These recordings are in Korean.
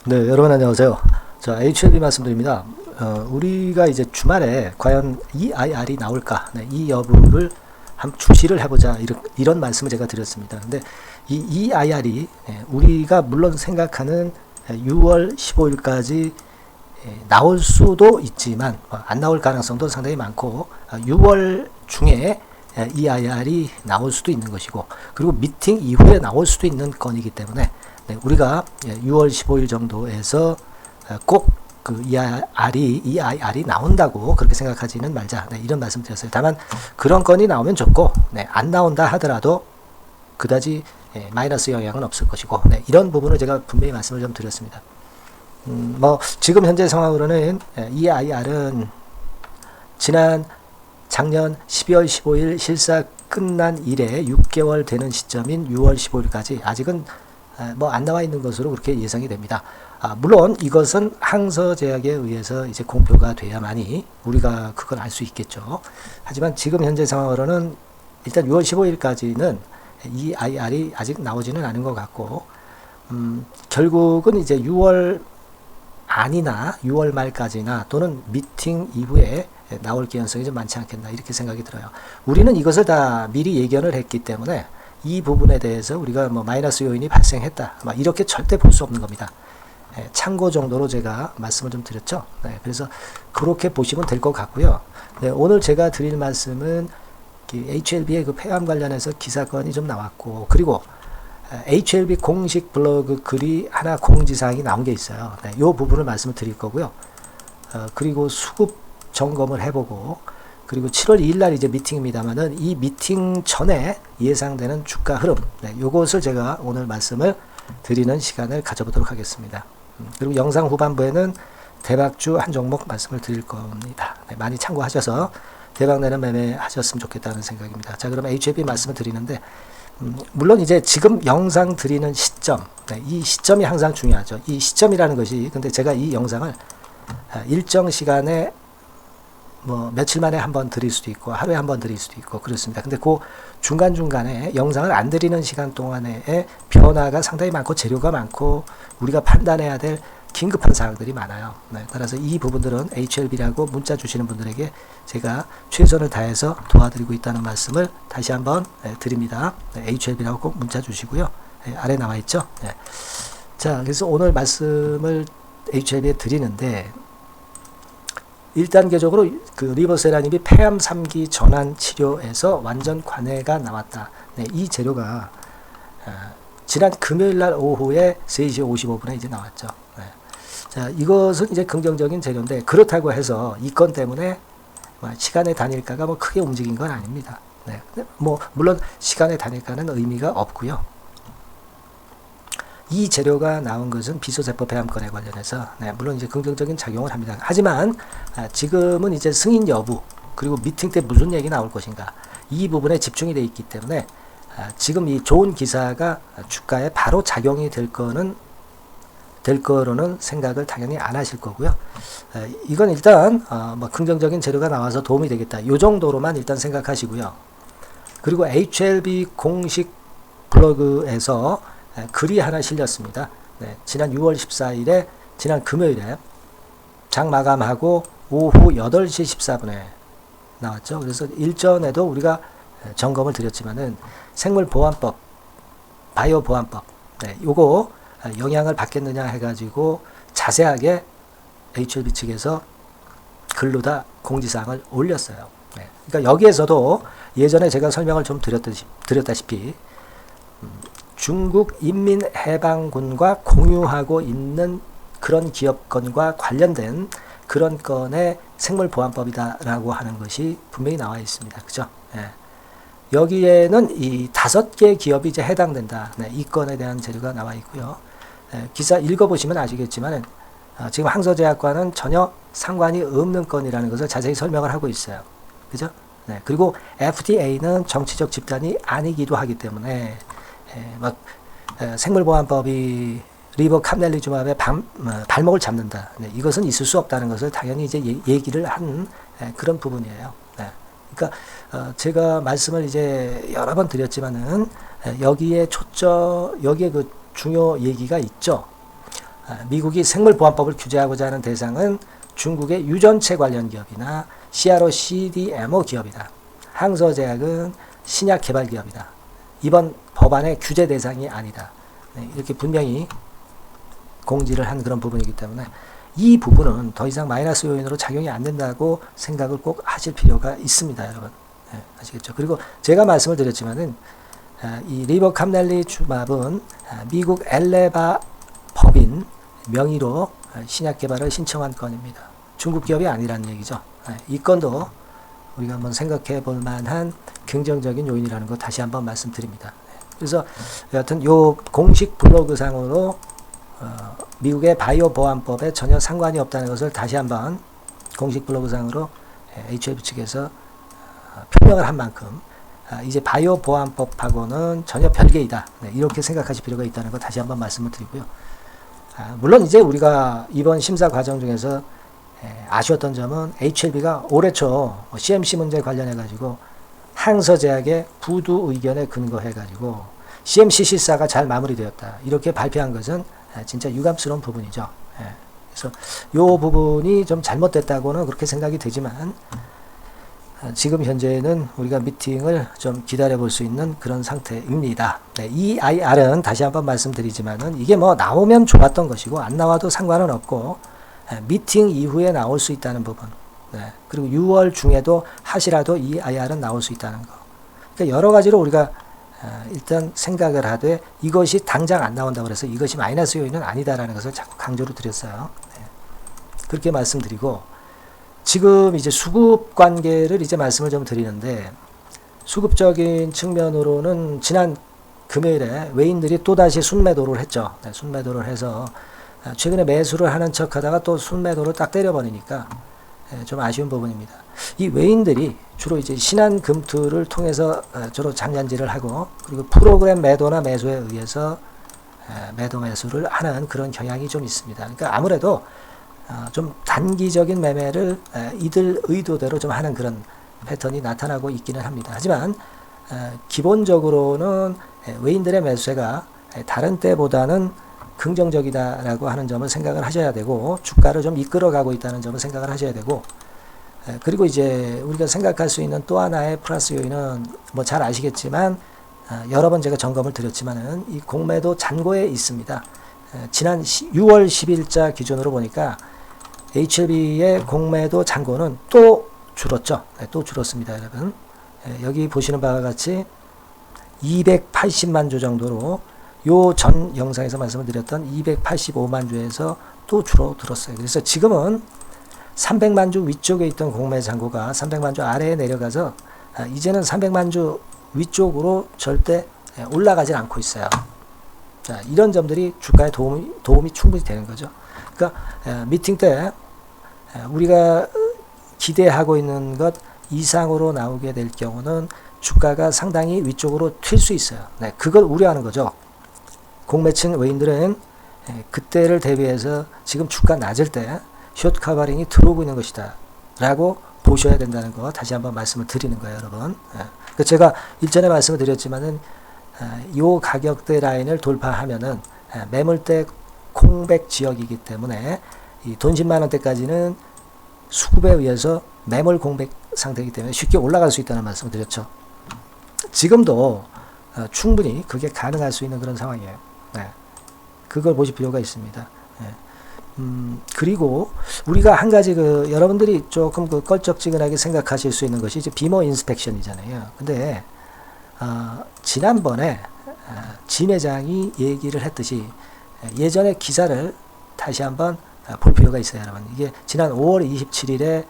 네, 여러분 안녕하세요. 자, HLB 말씀드립니다. 우리가 이제 주말에 과연 EIR이 나올까? 네, 이 여부를 한번 주시를 해보자. 이런 말씀을 제가 드렸습니다. 근데 이 EIR이 우리가 물론 생각하는 6월 15일까지 나올 수도 있지만 안 나올 가능성도 상당히 많고 6월 중에 EIR이 나올 수도 있는 것이고 그리고 미팅 이후에 나올 수도 있는 건이기 때문에 우리가 6월 15일 정도에서 꼭 그 EIR이 나온다고 그렇게 생각하지는 말자. 이런 말씀 드렸어요. 다만 그런 건이 나오면 좋고 안 나온다 하더라도 그다지 마이너스 영향은 없을 것이고 이런 부분을 제가 분명히 말씀을 좀 드렸습니다. 뭐 지금 현재 상황으로는 EIR은 작년 12월 15일 실사 끝난 이래 6개월 되는 시점인 6월 15일까지 아직은 뭐 안 나와 있는 것으로 그렇게 예상이 됩니다. 물론 이것은 항서제약에 의해서 이제 공표가 돼야만이 우리가 그걸 알 수 있겠죠. 하지만 지금 현재 상황으로는 일단 6월 15일까지는 EIR이 아직 나오지는 않은 것 같고 결국은 이제 6월 안이나 6월 말까지나 또는 미팅 이후에 나올 개연성이 좀 많지 않겠나 이렇게 생각이 들어요. 우리는 이것을 다 미리 예견을 했기 때문에 이 부분에 대해서 우리가 뭐 마이너스 요인이 발생했다 이렇게 절대 볼 수 없는 겁니다. 참고 정도로 제가 말씀을 좀 드렸죠. 그래서 그렇게 보시면 될 것 같고요. 오늘 제가 드릴 말씀은 HLB의 그 폐암 관련해서 기사건이 좀 나왔고 그리고 HLB 공식 블로그 글이 하나 공지사항이 나온 게 있어요. 이 부분을 말씀을 드릴 거고요. 그리고 수급 점검을 해보고 그리고 7월 2일 날 이제 미팅입니다만은 이 미팅 전에 예상되는 주가 흐름 요것을 제가 오늘 말씀을 드리는 시간을 가져보도록 하겠습니다. 그리고 영상 후반부에는 대박주 한 종목 말씀을 드릴 겁니다. 많이 참고하셔서 대박내는 매매 하셨으면 좋겠다는 생각입니다. 자, 그럼 HLB 말씀을 드리는데 물론 이제 지금 영상 드리는 시점 이 시점이 항상 중요하죠. 이 시점이라는 것이 근데 제가 이 영상을 일정 시간에 뭐 며칠 만에 한번 드릴 수도 있고 하루에 한번 드릴 수도 있고 그렇습니다. 근데 그 중간중간에 영상을 안 드리는 시간 동안에 변화가 상당히 많고 재료가 많고 우리가 판단해야 될 긴급한 사항들이 많아요. 따라서 이 부분들은 HLB라고 문자 주시는 분들에게 제가 최선을 다해서 도와드리고 있다는 말씀을 다시 한번 드립니다. HLB라고 꼭 문자 주시고요. 아래 나와 있죠. 자, 그래서 오늘 말씀을 HLB에 드리는데 1단계적으로 그 리버세라님이 폐암 3기 전환 치료에서 완전 관해가 나왔다. 이 재료가 지난 금요일 날 오후에 3시 55분에 이제 나왔죠. 자, 이것은 이제 긍정적인 재료인데 그렇다고 해서 이 건 때문에 시간의 단일가가 뭐 크게 움직인 건 아닙니다. 뭐 물론 시간의 단일가는 의미가 없고요. 이 재료가 나온 것은 비소세포 폐암건에 관련해서 물론 이제 긍정적인 작용을 합니다. 하지만 지금은 이제 승인 여부 그리고 미팅 때 무슨 얘기 나올 것인가 이 부분에 집중이 되어 있기 때문에 지금 이 좋은 기사가 주가에 바로 작용이 될 거로는 생각을 당연히 안 하실 거고요. 이건 일단 뭐 긍정적인 재료가 나와서 도움이 되겠다. 이 정도로만 일단 생각하시고요. 그리고 HLB 공식 블로그에서 글이 하나 실렸습니다. 지난 6월 14일에 지난 금요일에 장 마감하고 오후 8시 14분에 나왔죠. 그래서 일전에도 우리가 점검을 드렸지만은 생물보안법, 바이오보안법 요거 영향을 받겠느냐 해가지고 자세하게 HLB 측에서 글로 다 공지사항을 올렸어요. 그러니까 여기에서도 예전에 제가 설명을 좀 드렸다시피 중국 인민해방군과 공유하고 있는 그런 기업건과 관련된 그런 건의 생물보안법이다라고 하는 것이 분명히 나와 있습니다. 그죠? 여기에는 이 5개 기업이 이제 해당된다. 이 건에 대한 재료가 나와 있고요. 기사 읽어보시면 아시겠지만 지금 항서제약과는 전혀 상관이 없는 건이라는 것을 자세히 설명을 하고 있어요. 그죠? 그리고 FDA는 정치적 집단이 아니기도 하기 때문에 생물보안법이 리버캄넬리주맙의 발목을 잡는다. 이것은 있을 수 없다는 것을 당연히 이제 얘기를 한 그런 부분이에요. 그러니까 제가 말씀을 이제 여러 번 드렸지만은 여기에 그 중요 얘기가 있죠. 미국이 생물보안법을 규제하고자 하는 대상은 중국의 유전체 관련 기업이나 CRO, CDMO 기업이다. 항서제약은 신약 개발 기업이다. 이번 법안의 규제 대상이 아니다. 네, 이렇게 분명히 공지를 한 그런 부분이기 때문에 이 부분은 더 이상 마이너스 요인으로 작용이 안 된다고 생각을 꼭 하실 필요가 있습니다, 여러분. 네, 아시겠죠? 그리고 제가 말씀을 드렸지만은 이 리버캄넬리주맙은 미국 엘레바 법인 명의로 신약 개발을 신청한 건입니다. 중국 기업이 아니라는 얘기죠. 이 건도 우리가 한번 생각해 볼 만한 긍정적인 요인이라는 거 다시 한번 말씀드립니다. 그래서 여하튼 요 공식 블로그상으로 미국의 바이오 보안법에 전혀 상관이 없다는 것을 다시 한번 공식 블로그상으로 HLB 측에서 표명을 한 만큼 이제 바이오 보안법하고는 전혀 별개이다. 네, 이렇게 생각하실 필요가 있다는 거 다시 한번 말씀을 드리고요. 물론 이제 우리가 이번 심사 과정 중에서 아쉬웠던 점은 HLB가 올해 초 CMC 문제 관련해 가지고 항서제약의 부두 의견에 근거해 가지고 CMC 실사가 잘 마무리되었다. 이렇게 발표한 것은 진짜 유감스러운 부분이죠. 그래서 이 부분이 좀 잘못됐다고는 그렇게 생각이 되지만 지금 현재는 우리가 미팅을 좀 기다려 볼 수 있는 그런 상태입니다. 네, 이 IR은 다시 한번 말씀드리지만은 이게 뭐 나오면 좋았던 것이고 안 나와도 상관은 없고 미팅 이후에 나올 수 있다는 부분. 네, 그리고 6월 중에도 하시라도 이 IR은 나올 수 있다는 거. 그러니까 여러 가지로 우리가 일단 생각을 하되 이것이 당장 안 나온다고 해서 이것이 마이너스 요인은 아니다라는 것을 자꾸 강조를 드렸어요. 네, 그렇게 말씀드리고 지금 이제 수급 관계를 이제 말씀을 좀 드리는데 수급적인 측면으로는 지난 금요일에 외인들이 또다시 순매도를 했죠. 네, 순매도를 해서 최근에 매수를 하는 척 하다가 또 순매도를 딱 때려버리니까 좀 아쉬운 부분입니다. 이 외인들이 주로 이제 신한금투를 통해서 주로 장난질을 하고 그리고 프로그램 매도나 매수에 의해서 매도 매수를 하는 그런 경향이 좀 있습니다. 그러니까 아무래도 좀 단기적인 매매를 이들 의도대로 좀 하는 그런 패턴이 나타나고 있기는 합니다. 하지만 기본적으로는 외인들의 매수세가 다른 때보다는 긍정적이다라고 하는 점을 생각을 하셔야 되고 주가를 좀 이끌어가고 있다는 점을 생각을 하셔야 되고 그리고 이제 우리가 생각할 수 있는 또 하나의 플러스 요인은 뭐 잘 아시겠지만 여러 번 제가 점검을 드렸지만은 이 공매도 잔고에 있습니다. 지난 6월 10일자 기준으로 보니까 HLB의 공매도 잔고는 또 줄었죠. 네, 또 줄었습니다, 여러분. 여기 보시는 바와 같이 280만 주 정도로 요 전 영상에서 말씀을 드렸던 285만 주에서 또 줄어들었어요. 그래서 지금은 300만 주 위쪽에 있던 공매 잔고가 300만 주 아래에 내려가서 이제는 300만 주 위쪽으로 절대 올라가지 않고 있어요. 자, 이런 점들이 주가에 도움이 충분히 되는 거죠. 그러니까 미팅 때 우리가 기대하고 있는 것 이상으로 나오게 될 경우는 주가가 상당히 위쪽으로 튈 수 있어요. 네, 그걸 우려하는 거죠. 공매층 외인들은 그때를 대비해서 지금 주가 낮을 때 숏 커버링이 들어오고 있는 것이다 라고 보셔야 된다는 거 다시 한번 말씀을 드리는 거예요, 여러분. 제가 일전에 말씀을 드렸지만은 요 가격대 라인을 돌파하면은 매물대 공백 지역이기 때문에 이 돈 10만 원대까지는 수급에 의해서 매물 공백 상태이기 때문에 쉽게 올라갈 수 있다는 말씀을 드렸죠. 지금도 충분히 그게 가능할 수 있는 그런 상황이에요. 네. 그걸 보실 필요가 있습니다. 네. 그리고 우리가 한 가지 여러분들이 조금 껄쩍지근하게 생각하실 수 있는 것이 이제 비모 인스펙션이잖아요. 근데 지난번에 진 회장이 얘기를 했듯이 예전에 기사를 다시 한번 볼 필요가 있어요, 여러분. 이게 지난 5월 27일에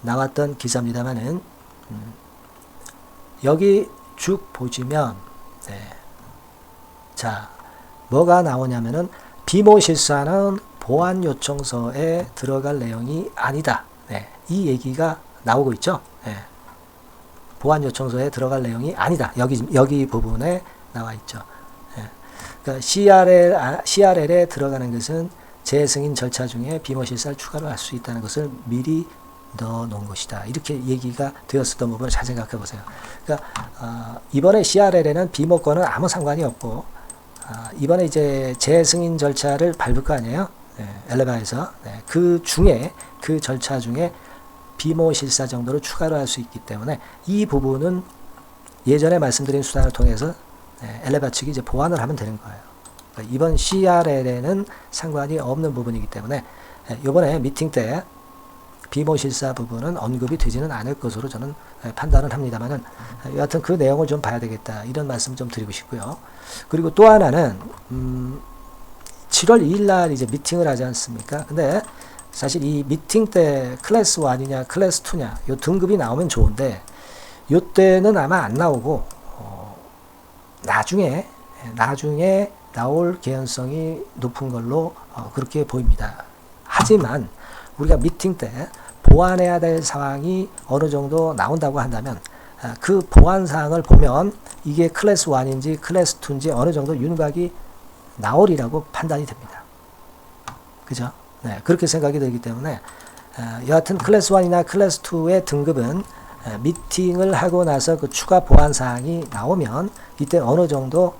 나왔던 기사입니다만은 여기 쭉 보시면 자, 뭐가 나오냐면은 비모 실사는 보안 요청서에 들어갈 내용이 아니다. 네, 이 얘기가 나오고 있죠. 네. 보안 요청서에 들어갈 내용이 아니다. 여기 부분에 나와 있죠. 네. 그러니까 CRL에 들어가는 것은 재승인 절차 중에 비모 실사를 추가로 할 수 있다는 것을 미리 넣어 놓은 것이다. 이렇게 얘기가 되었었던 부분을 잘 생각해 보세요. 그러니까 이번에 CRL에는 비모권은 아무 상관이 없고 이번에 이제 재승인 절차를 밟을 거 아니에요? 엘레바에서. 그 중에, 그 절차 중에 비모 실사 정도로 추가로 할 수 있기 때문에 이 부분은 예전에 말씀드린 수단을 통해서 엘레바 측이 이제 보완을 하면 되는 거예요. 그러니까 이번 CRL에는 상관이 없는 부분이기 때문에 이번에 미팅 때 비모 실사 부분은 언급이 되지는 않을 것으로 저는 판단을 합니다만은 여하튼 그 내용을 좀 봐야 되겠다 이런 말씀 좀 드리고 싶고요. 그리고 또 하나는 7월 2일 날 이제 미팅을 하지 않습니까? 근데 사실 이 미팅 때 클래스 1이냐 클래스 2냐 요 등급이 나오면 좋은데 요때는 아마 안 나오고 나중에 나올 개연성이 높은 걸로 그렇게 보입니다. 하지만 우리가 미팅 때 보완해야 될 상황이 어느 정도 나온다고 한다면 그 보완 사항을 보면 이게 클래스 1인지 클래스 2인지 어느 정도 윤곽이 나오리라고 판단이 됩니다. 그죠? 네, 그렇게 생각이 들기 때문에 여하튼 클래스 1이나 클래스 2의 등급은 미팅을 하고 나서 그 추가 보완 사항이 나오면 이때 어느 정도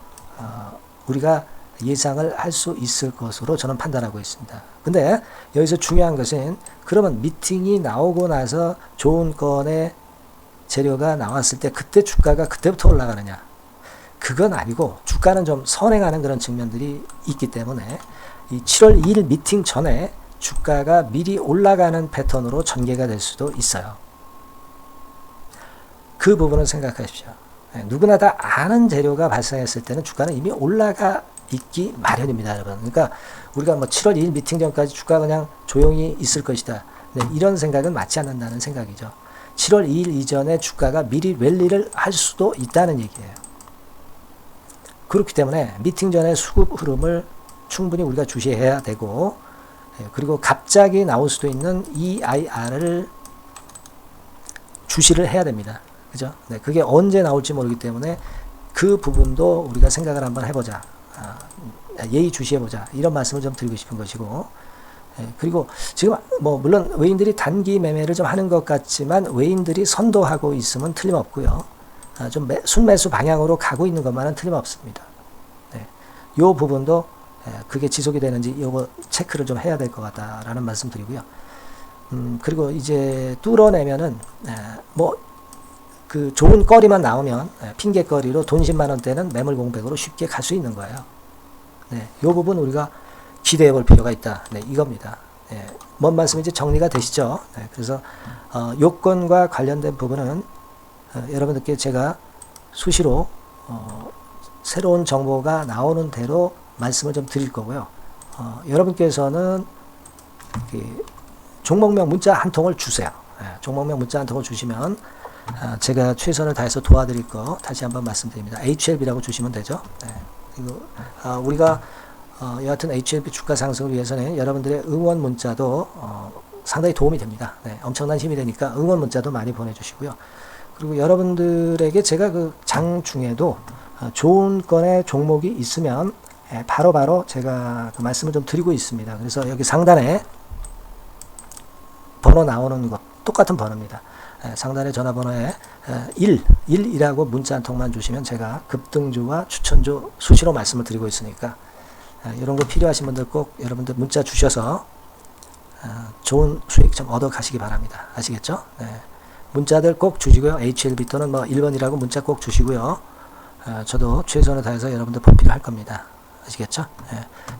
우리가 예상을 할 수 있을 것으로 저는 판단하고 있습니다. 근데 여기서 중요한 것은 그러면 미팅이 나오고 나서 좋은 건의 재료가 나왔을 때 그때 주가가 그때부터 올라가느냐? 그건 아니고 주가는 좀 선행하는 그런 측면들이 있기 때문에 이 7월 2일 미팅 전에 주가가 미리 올라가는 패턴으로 전개가 될 수도 있어요. 그 부분은 생각하십시오. 누구나 다 아는 재료가 발생했을 때는 주가는 이미 올라가 있기 마련입니다, 여러분. 그러니까 우리가 뭐 7월 2일 미팅 전까지 주가 그냥 조용히 있을 것이다. 이런 생각은 맞지 않는다는 생각이죠. 7월 2일 이전에 주가가 미리 랠리를 할 수도 있다는 얘기예요. 그렇기 때문에 미팅 전에 수급 흐름을 충분히 우리가 주시해야 되고, 그리고 갑자기 나올 수도 있는 EIR을 주시를 해야 됩니다. 그죠? 그게 언제 나올지 모르기 때문에 그 부분도 우리가 생각을 한번 해보자. 예의 주시해보자. 이런 말씀을 좀 드리고 싶은 것이고, 그리고 지금 뭐 물론 외인들이 단기 매매를 좀 하는 것 같지만 외인들이 선도하고 있으면 틀림없고요. 좀 순매수 방향으로 가고 있는 것만은 틀림없습니다. 이 부분도 그게 지속이 되는지 요거 체크를 좀 해야 될 것 같다라는 말씀 드리고요. 그리고 이제 뚫어내면은 뭐 그 좋은 거리만 나오면 핑계거리로 돈 10만 원대는 매물 공백으로 쉽게 갈 수 있는 거예요. 이 부분 우리가 기대해 볼 필요가 있다. 이겁니다. 뭔 말씀인지 정리가 되시죠? 그래서 요건과 관련된 부분은 여러분들께 제가 수시로 새로운 정보가 나오는 대로 말씀을 좀 드릴 거고요. 여러분께서는 종목명 문자 한 통을 주세요. 종목명 문자 한 통을 주시면 제가 최선을 다해서 도와드릴 거 다시 한번 말씀드립니다. HLB라고 주시면 되죠. 그리고 우리가 여하튼 HLB 주가 상승을 위해서는 여러분들의 응원 문자도 상당히 도움이 됩니다. 엄청난 힘이 되니까 응원 문자도 많이 보내주시고요. 그리고 여러분들에게 제가 그 장 중에도 좋은 건의 종목이 있으면 바로바로 제가 그 말씀을 좀 드리고 있습니다. 그래서 여기 상단에 번호 나오는 것 똑같은 번호입니다. 상단의 전화번호에 1이라고 문자 한 통만 주시면 제가 급등주와 추천주 수시로 말씀을 드리고 있으니까 이런 거 필요하신 분들 꼭 여러분들 문자 주셔서 좋은 수익 좀 얻어 가시기 바랍니다. 아시겠죠? 문자들 꼭 주시고요. HLB 또는 뭐 1번이라고 문자 꼭 주시고요. 저도 최선을 다해서 여러분들 보필을 할 겁니다. 아시겠죠?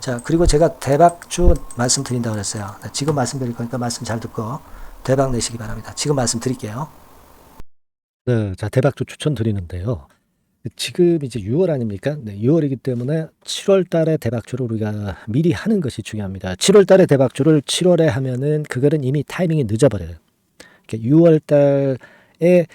자, 그리고 제가 대박주 말씀드린다고 그랬어요. 지금 말씀드릴 거니까 말씀 잘 듣고 대박 내시기 바랍니다. 지금 말씀드릴게요. 네, 자, 대박주 추천드리는데요. 지금 이제 6월 아닙니까? 6월이기 때문에 7월 달에 대박주를 우리가 미리 하는 것이 중요합니다. 7월 달에 대박주를 7월에 하면은 그거는 이미 타이밍이 늦어버려요. 6월 달에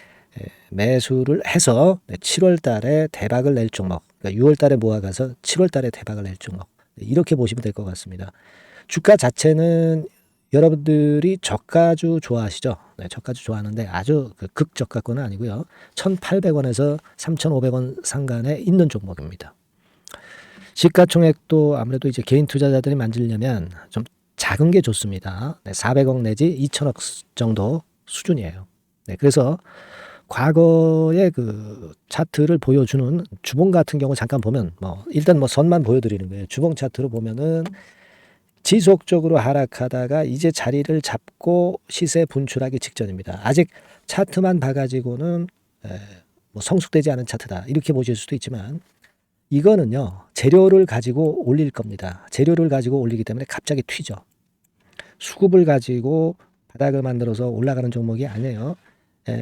매수를 해서 7월 달에 대박을 낼 종목, 그러니까 6월 달에 모아가서 7월 달에 대박을 낼 종목, 이렇게 보시면 될 것 같습니다. 주가 자체는 여러분들이 저가주 좋아하시죠? 저가주 좋아하는데 아주 극저가권은 아니고요. 1,800원에서 3,500원 상간에 있는 종목입니다. 시가총액도 아무래도 이제 개인 투자자들이 만지려면 좀 작은 게 좋습니다. 400억 내지 2천억 정도 수준이에요. 그래서 과거의 그 차트를 보여주는 주봉 같은 경우 잠깐 보면 일단 선만 보여드리는 거예요. 주봉 차트로 보면은 지속적으로 하락하다가 이제 자리를 잡고 시세 분출하기 직전입니다. 아직 차트만 봐가지고는 성숙되지 않은 차트다 이렇게 보실 수도 있지만 이거는요 재료를 가지고 올릴 겁니다. 재료를 가지고 올리기 때문에 갑자기 튀죠. 수급을 가지고 바닥을 만들어서 올라가는 종목이 아니에요.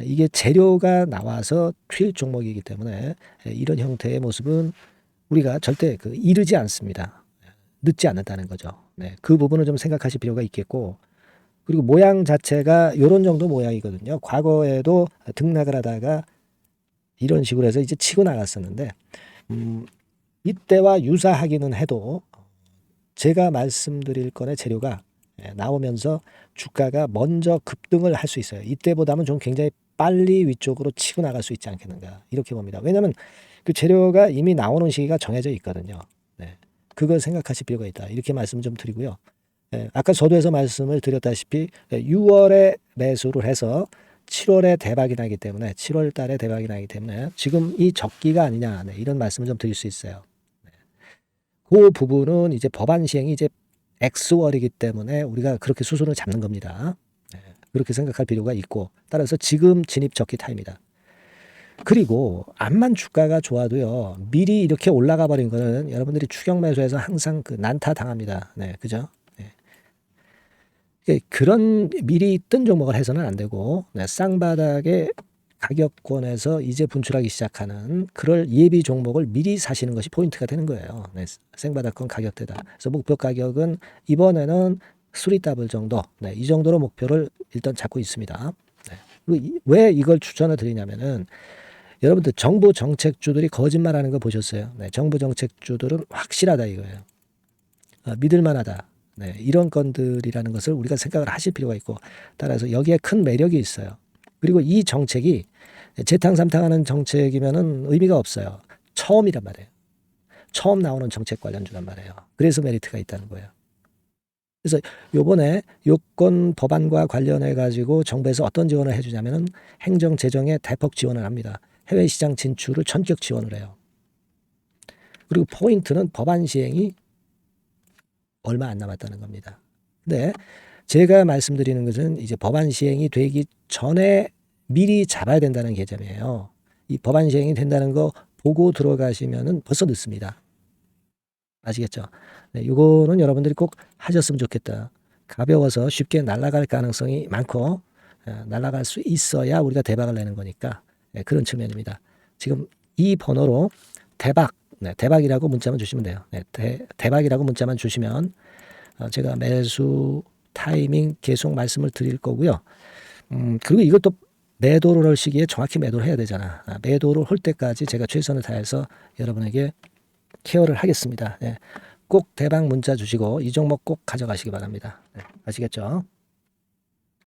이게 재료가 나와서 튈 종목이기 때문에 이런 형태의 모습은 우리가 절대 이르지 않습니다. 늦지 않는다는 거죠. 네, 그 부분을 좀 생각하실 필요가 있겠고 그리고 모양 자체가 이런 정도 모양이거든요. 과거에도 등락을 하다가 이런 식으로 해서 이제 치고 나갔었는데 이때와 유사하기는 해도 제가 말씀드릴 건의 재료가 나오면서 주가가 먼저 급등을 할 수 있어요. 이때보다는 좀 굉장히 빨리 위쪽으로 치고 나갈 수 있지 않겠는가 이렇게 봅니다. 왜냐하면 그 재료가 이미 나오는 시기가 정해져 있거든요. 네. 그걸 생각하실 필요가 있다. 이렇게 말씀 좀 드리고요. 아까 서두에서 말씀을 드렸다시피 6월에 매수를 해서 7월에 대박이 나기 때문에 7월 달에 대박이 나기 때문에 지금 이 적기가 아니냐 이런 말씀을 좀 드릴 수 있어요. 그 부분은 이제 법안 시행이 이제 X월이기 때문에 우리가 그렇게 수순을 잡는 겁니다. 그렇게 생각할 필요가 있고 따라서 지금 진입 적기 타입니다. 그리고 암만 주가가 좋아도요 미리 이렇게 올라가 버린 거는 여러분들이 추격 매수해서 항상 난타 당합니다. 네, 그죠? 네. 그런 미리 뜬 종목을 해서는 안 되고 쌍바닥의 가격권에서 이제 분출하기 시작하는 그럴 예비 종목을 미리 사시는 것이 포인트가 되는 거예요. 네, 생바닥권 가격대다. 그래서 목표 가격은 이번에는 3더블 정도, 이 정도로 목표를 일단 잡고 있습니다. 그리고 왜 이걸 추천을 드리냐면은 여러분들 정부 정책주들이 거짓말하는 거 보셨어요? 네, 정부 정책주들은 확실하다 이거예요. 믿을만하다. 네, 이런 건들이라는 것을 우리가 생각을 하실 필요가 있고 따라서 여기에 큰 매력이 있어요. 그리고 이 정책이 재탕삼탕하는 정책이면은 의미가 없어요. 처음이란 말이에요. 처음 나오는 정책 관련주란 말이에요. 그래서 메리트가 있다는 거예요. 그래서 요번에 요건 법안과 관련해 가지고 정부에서 어떤 지원을 해주냐면은 행정 재정에 대폭 지원을 합니다. 해외 시장 진출을 전격 지원을 해요. 그리고 포인트는 법안 시행이 얼마 안 남았다는 겁니다. 근데 제가 말씀드리는 것은 이제 법안 시행이 되기 전에 미리 잡아야 된다는 개념이에요. 이 법안 시행이 된다는 거 보고 들어가시면은 벌써 늦습니다. 아시겠죠? 네, 이거는 여러분들이 꼭 하셨으면 좋겠다. 가벼워서 쉽게 날아갈 가능성이 많고 날아갈 수 있어야 우리가 대박을 내는 거니까 그런 측면입니다. 지금 이 번호로 대박, 대박이라고 문자만 주시면 돼요. 대박이라고 문자만 주시면 제가 매수 타이밍 계속 말씀을 드릴 거고요. 그리고 이것도 매도를 할 시기에 정확히 매도를 해야 되잖아. 매도를 할 때까지 제가 최선을 다해서 여러분에게 케어를 하겠습니다. 꼭 대박 문자 주시고 이 종목 꼭 가져가시기 바랍니다. 아시겠죠?